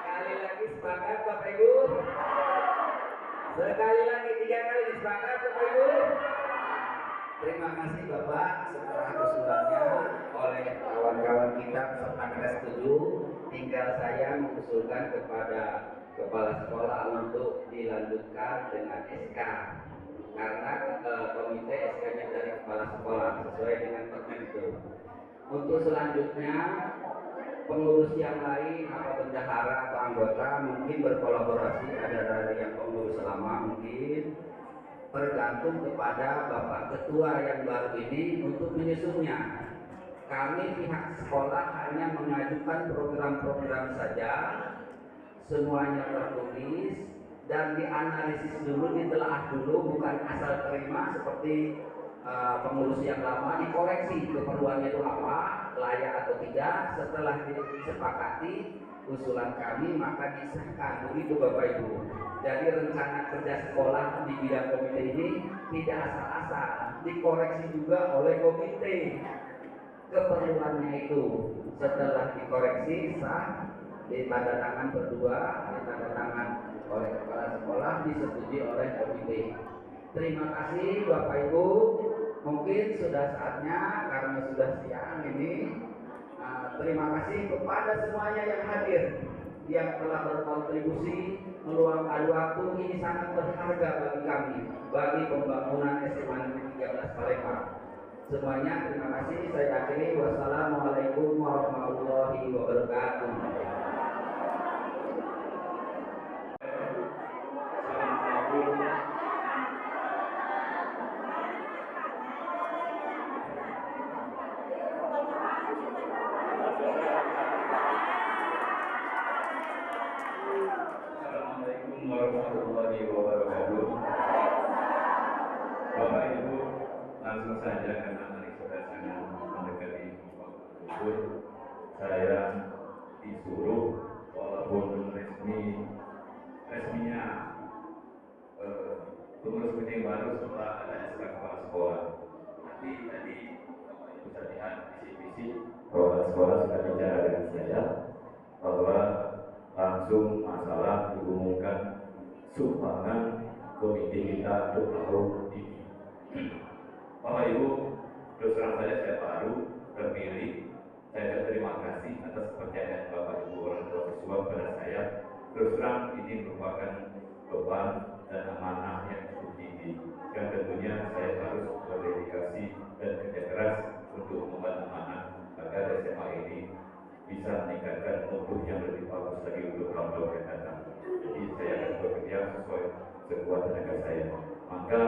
Sekali lagi sepakat Bapak Ibu. Sekali lagi 3 kali sepakat Bapak Ibu. Terima kasih Bapak, setelah usulannya oleh kawan-kawan kita serta kita setuju. tinggal saya mengusulkan kepada kepala sekolah untuk dilanjutkan dengan SK, karena komite SK-nya dari kepala sekolah sesuai dengan permen itu. Untuk selanjutnya pengurus yang lain, apa bendahara atau anggota mungkin berkolaborasi, ada dari yang pengurus lama mungkin tergantung kepada Bapak Ketua yang baru ini untuk menyusunnya. Kami pihak sekolah hanya mengajukan program-program saja, semuanya tertulis dan dianalisis dulu, ditelaah dulu, bukan asal terima seperti pengurus yang lama, dikoreksi keperluannya itu apa, layak atau tidak. Setelah disepakati usulan kami maka disahkan, begitu Bapak Ibu. Jadi rencana kerja sekolah di bidang komite ini tidak asal-asal, dikoreksi juga oleh komite keperluannya itu. Setelah dikoreksi sah, ditandatangan berdua, ditandatangan oleh kepala sekolah, disetujui oleh komite. Terima kasih Bapak Ibu. Mungkin sudah saatnya karena sudah siang ini. Terima kasih kepada semuanya yang hadir, yang telah berkontribusi meluangkan waktu ini sangat berharga bagi kami, bagi pembangunan SMA Negeri 13 Palembang. Semuanya terima kasih. Saya akhiri. Wassalamualaikum warahmatullahi wabarakatuh. Assalamualaikum warahmatullahi wabarakatuh. Bapak Ibu, langsung saja karena hari sudah sangat mendekati waktu, saya disuruh walaupun resminya pengurus meeting baru setelah ada SK kepala sekolah. Tapi tadi Bapak Ibu bisa lihat visi-visi kepala sekolah sudah bicara dengan saya bahwa langsung masalah diumumkan sumbangan komite kita untuk tahun ini. Bapak Ibu, terus terang saya baru terpilih. Saya terima kasih atas kepercayaan Bapak Ibu orang tua siswa kepada saya. Terus terang ini merupakan beban dan amanah yang cukup tinggi. Yang tentunya saya harus berdedikasi dan kerja keras untuk membantu anak agar SMA ini bisa meningkatkan mutu yang lebih bagus lagi untuk tahun yang datang. Jadi saya akan bekerja sesuai sekuat tenaga saya. Maka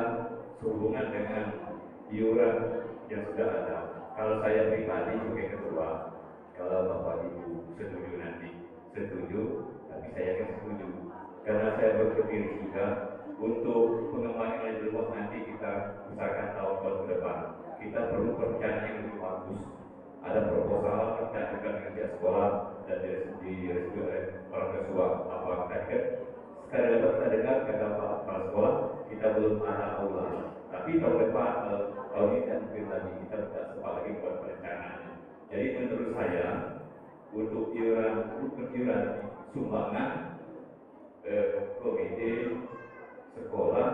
sehubungan dengan iuran yang sudah ada, kalau saya pribadi sebagai ketua, kalau Bapak Ibu setuju nanti setuju, tapi saya akan setuju karena saya berpikir juga untuk pengembangan yang lebih luas nanti kita usahakan tahun-tahun ke depan kita perlu perencanaan yang lebih bagus. Ada proposal kita ajukan dengan pihak sekolah dan direstui oleh orang tua. Apakah kan sekarang dapat kita dengar kata Pak Kepala Sekolah kita belum ada aula, tapi tahun depan tahun ini dan mungkin lagi kita tidak sempat lagi buat perencanaan. Jadi menurut saya untuk iuran sumbangan komite sekolah,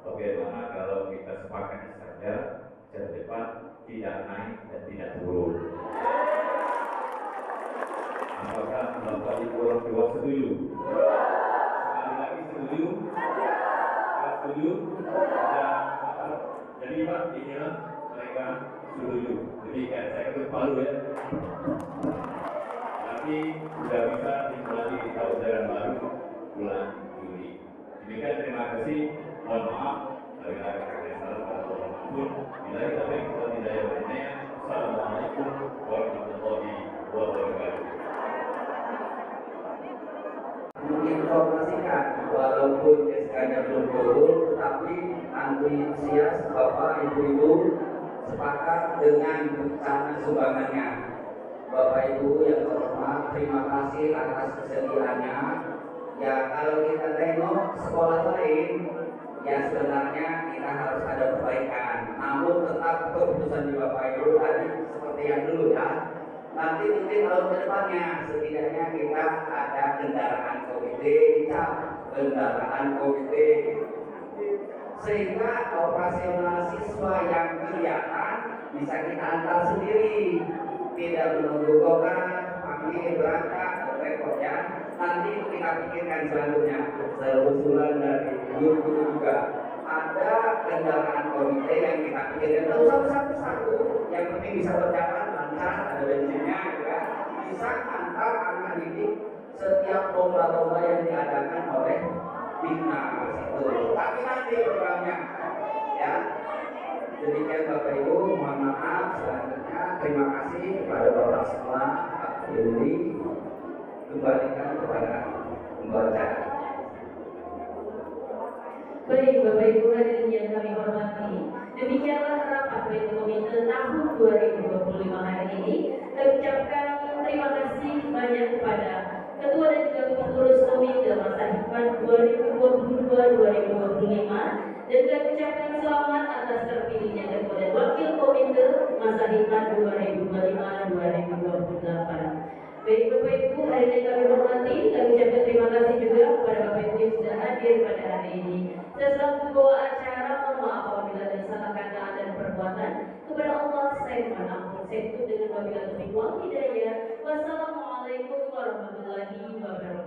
bagaimana kalau kita sepakati saja jam depan tidak naik dan tidak turun. Apakah Bapak Ibu orang tua setuju? Sekali lagi setuju? Setuju? Jadi Pak, inilah mereka setuju. Jadi saya ikut palu ya. Nanti sudah bisa dimulai di tahun ajaran baru bulan Juli. Demikian terima kasih. Mohon maaf dari saya salah pun bila kita tidak bertanya. Assalamualaikum warahmatullahi wabarakatuh. Menginformasikan walaupun SK-nya belum turun, tetapi antusias Bapak Ibu sepakat dengan rencana sumbangannya. Bapak Ibu yang terhormat, terima kasih atas kesediaannya. Ya kalau kita tengok sekolah lain, ya sebenarnya kita harus ada perbaikan. Namun tetap keputusan di Bapak Ibu tadi seperti yang dulu ya. Nanti mungkin tahun kedepannya setidaknya kita ada kendaraan komite, kendaraan komite, sehingga operasional siswa yang kelihatan bisa kita antar sendiri, tidak menunggu gokar, pagi berangkat rekodnya. Nanti kita pikirkan selanjutnya. Seusulan dari guru juga ada kendaraan komite yang kita pikirkan satu-satu. Yang penting bisa berjalan lancar, ada bensinnya, juga bisa antar anak didik setiap lomba-lomba yang diadakan oleh Bina itu. Tapi nanti programnya, ya. Demikian Bapak Ibu, mohon maaf. Selanjutnya terima kasih kepada Bapak semua. Pak Yuli, kembalikan kepada pembaca. Baik Bapak Ibu hadirin yang kami hormati, demikianlah rapat pleno komite tahun 2025 hari ini. Kami ucapkan terima kasih banyak kepada Ketua dan juga pengurus komite masa hikmat 2022-2025 dan kami ucapkan selamat atas terpilihnya Ketua dan Wakil Komite masa hikmat 2025-2028. Baik Bapak Ibu, hari ini kami hormati, kami ucapkan terima kasih juga kepada Bapak Ibu yang sudah hadir pada hari ini. Saya selaku pembawa acara, mohon maaf apabila ada salah kata dan perbuatan. Kepada Allah saya mohon ampun. Saya tutup dengan wabillahi taufiq wal hidayah. Wassalamualaikum warahmatullahi wabarakatuh.